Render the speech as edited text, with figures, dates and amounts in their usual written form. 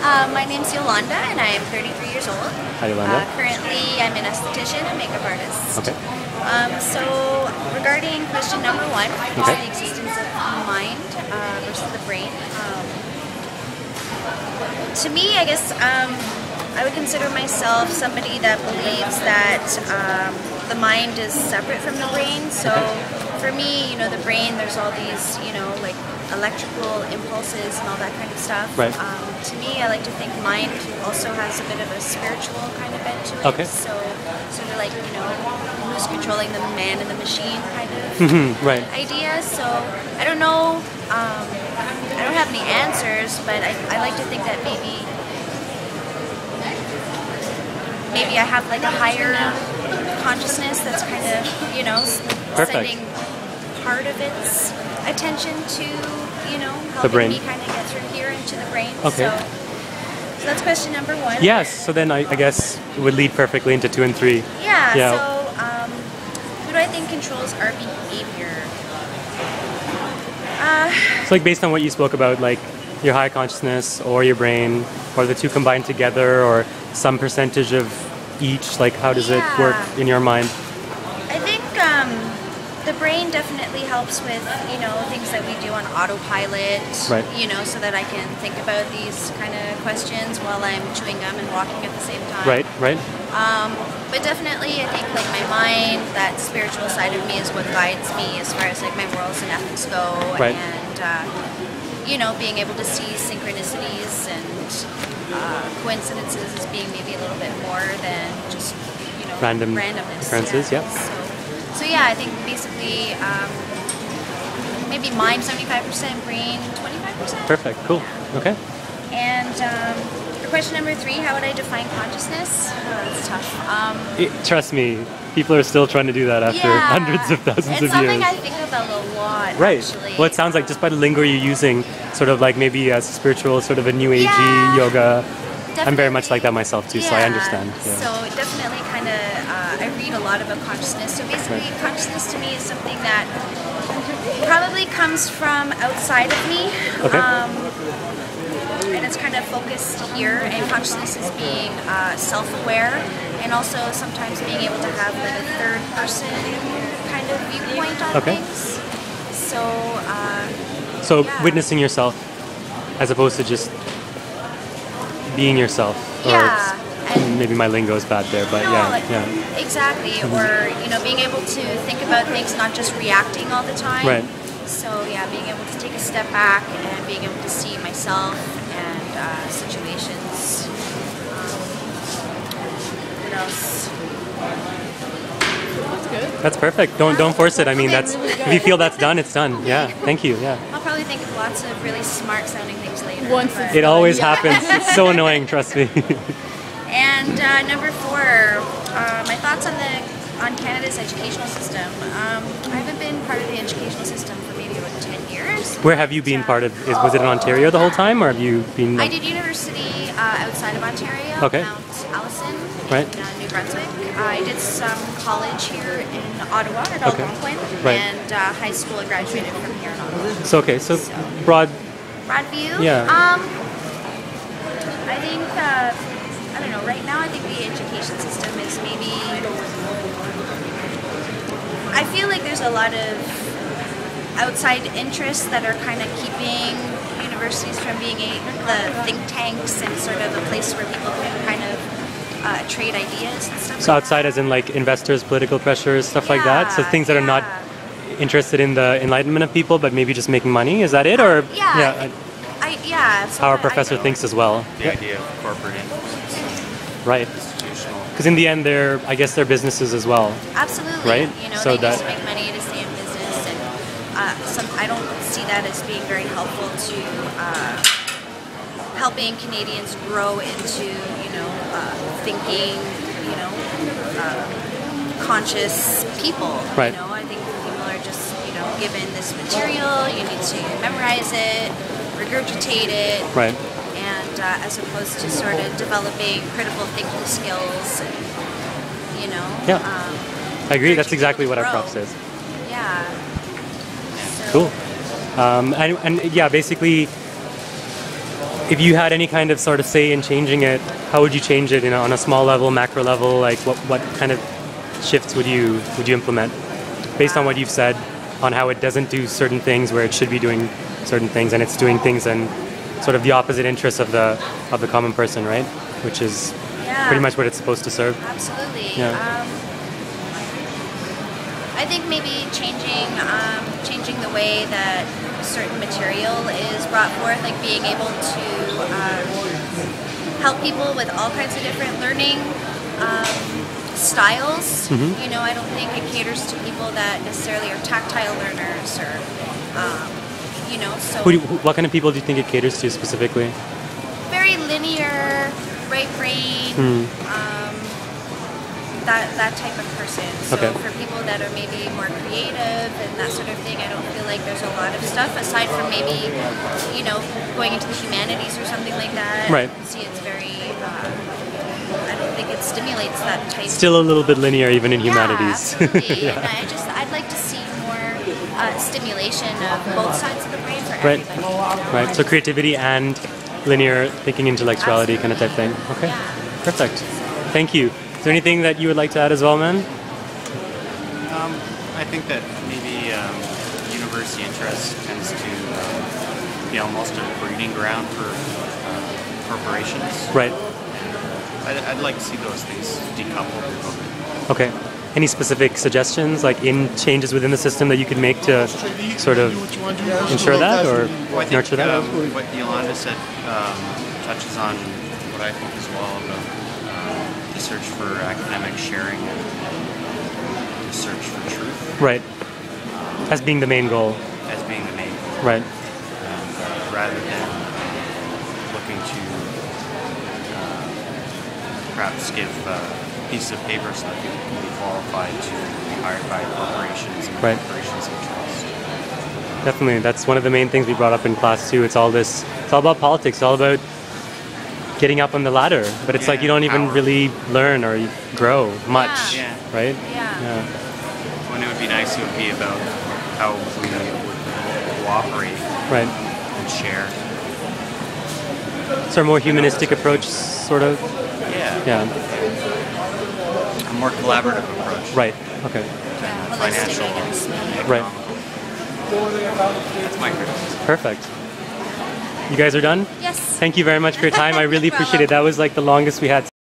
My name's Yolanda, and I am 33 years old. Hi, Yolanda. Currently, I'm an esthetician and makeup artist. Okay. So, regarding question number one, the existence of the mind versus the brain. To me, I guess I would consider myself somebody that believes that the mind is separate from the brain. So, for me, you know, the brain, there's all these, you know, like electrical impulses and all that kind of stuff. Right. To me, I like to think mind also has a bit of a spiritual kind of bent to it. Okay. So, sort of like, you know, who's controlling the man and the machine kind of Right. idea. So, I don't know. I don't have any answers, but I like to think that maybe I have like a higher consciousness that's kind of, you know, sending part of its attention to, you know, helping me kind of get through here into the brain. Okay. So that's question number one. Yes. So then I guess it would lead perfectly into 2 and 3. Yeah. So who do I think controls our behavior? So like based on what you spoke about, like your high consciousness or your brain, or the two combined together, or some percentage of each, like how does it work in your mind? I think the brain definitely helps with, you know, things that we do on autopilot, you know, so that I can think about these kind of questions while I'm chewing gum and walking at the same time. Right. But definitely I think like my mind, that spiritual side of me is what guides me as far as like my morals and ethics go. And, you know, being able to see synchronicities and coincidences as being maybe a little bit more than just, you know, randomness. Occurrences, So yeah, I think basically maybe mind 75%, brain 25%. Perfect. Cool. Okay. And for question number 3, how would I define consciousness? That's tough. Trust me, people are still trying to do that after hundreds of thousands of years. It's something I think about a lot. Right. Actually. Well, it sounds like just by the lingo you're using, sort of like maybe as spiritual, sort of a new agey yoga. Definitely. I'm very much like that myself too, so I understand. Yeah. So definitely kind of, I read a lot about consciousness. So basically, consciousness to me is something that probably comes from outside of me. Okay. And it's kind of focused here. And consciousness is being self-aware, and also sometimes being able to have like a third-person kind of viewpoint on things. So. Witnessing yourself, as opposed to just being yourself. Yeah. And maybe my lingo is bad there, but exactly. Or, you know, being able to think about things, not just reacting all the time. Right. So yeah, being able to take a step back and being able to see myself and situations. What else? That's good. That's perfect. Don't force it. I mean, that's really if you feel that's done, it's done. Yeah. Thank you. Yeah. I'll probably think of lots of really smart sounding things later. It always happens. It's so annoying. Trust me. And number 4, my thoughts on Canada's educational system. I haven't been part of the educational system for maybe about 10 years. Where have you been part of? Was it in Ontario the whole time, or have you been? I did university outside of Ontario, Mount Allison in New Brunswick. I did some college here in Ottawa at Algonquin, and high school I graduated from here in Ottawa. So broad view. Yeah. I think I don't know. Right now, I think the education system is maybe. I feel like there's a lot of outside interests that are kind of keeping universities from being the think tanks and sort of a place where people can kind of trade ideas and stuff. So outside, as in like investors, political pressures, stuff like that. So things that are not interested in the enlightenment of people, but maybe just making money. Is that it, or how our professor thinks as well? The idea of corporate interests. Right. Because in the end, they're businesses as well. Absolutely. Right. You know, they just make money to stay in business, and I don't see that as being very helpful to helping Canadians grow into, you know, thinking, you know, conscious people. Right. You know, I think people are just, you know, given this material, you need to memorize it, regurgitate it. Right. And as opposed to sort of developing critical thinking skills, and, you know. Yeah. I agree. That's exactly what our prof says. Yeah. Cool. And yeah, basically, if you had any kind of sort of say in changing it, how would you change it? On a small level, macro level, like what kind of shifts would you implement based on what you've said on how it doesn't do certain things where it should be doing certain things, and it's doing things in sort of the opposite interests of the common person, right? Which is pretty much what it's supposed to serve. Absolutely. Yeah. I think maybe changing the way that certain material is brought forth, like being able to help people with all kinds of different learning styles. You know, I don't think it caters to people that necessarily are tactile learners or, you know, so... What kind of people do you think it caters to specifically? Very linear, right brain, that type of person. So for people that are maybe more creative and that sort of thing, I don't feel like there's a lot of stuff aside from maybe, you know, going into the humanities or something like that. Right. See, it's very, I don't think it stimulates that type. Still a little bit linear even in humanities. Absolutely. And I'd like to see more stimulation of both sides of the brain for everybody. You know? Right. So creativity and linear thinking, intellectuality kind of type thing. Okay. Perfect. Thank you. Is there anything that you would like to add as well, man? I think that maybe university interest tends to be almost a breeding ground for corporations. Right. I'd like to see those things decoupled a little bit. Okay. Any specific suggestions, like in changes within the system that you could make to sort of ensure that or nurture that? What Yolanda said touches on what I think as well about the search for academic sharing and the search for truth. Right. As being the main goal. As being the main goal. Right. Rather than looking to perhaps give pieces of paper so that people can be qualified to be hired by corporations and corporations of trust. Definitely. That's one of the main things we brought up in class too. It's all about politics. It's all about getting up on the ladder, but it's like you don't even really learn or grow much, right? Yeah. When it would be nice, it would be about how we would cooperate, right, and share. So a more humanistic approach, sort of. Yeah. A more collaborative approach. Right. Okay. Financial. Right. That's my criticism. Perfect. You guys are done? Yes. Thank you very much for your time. I really appreciate it. That was like the longest we had.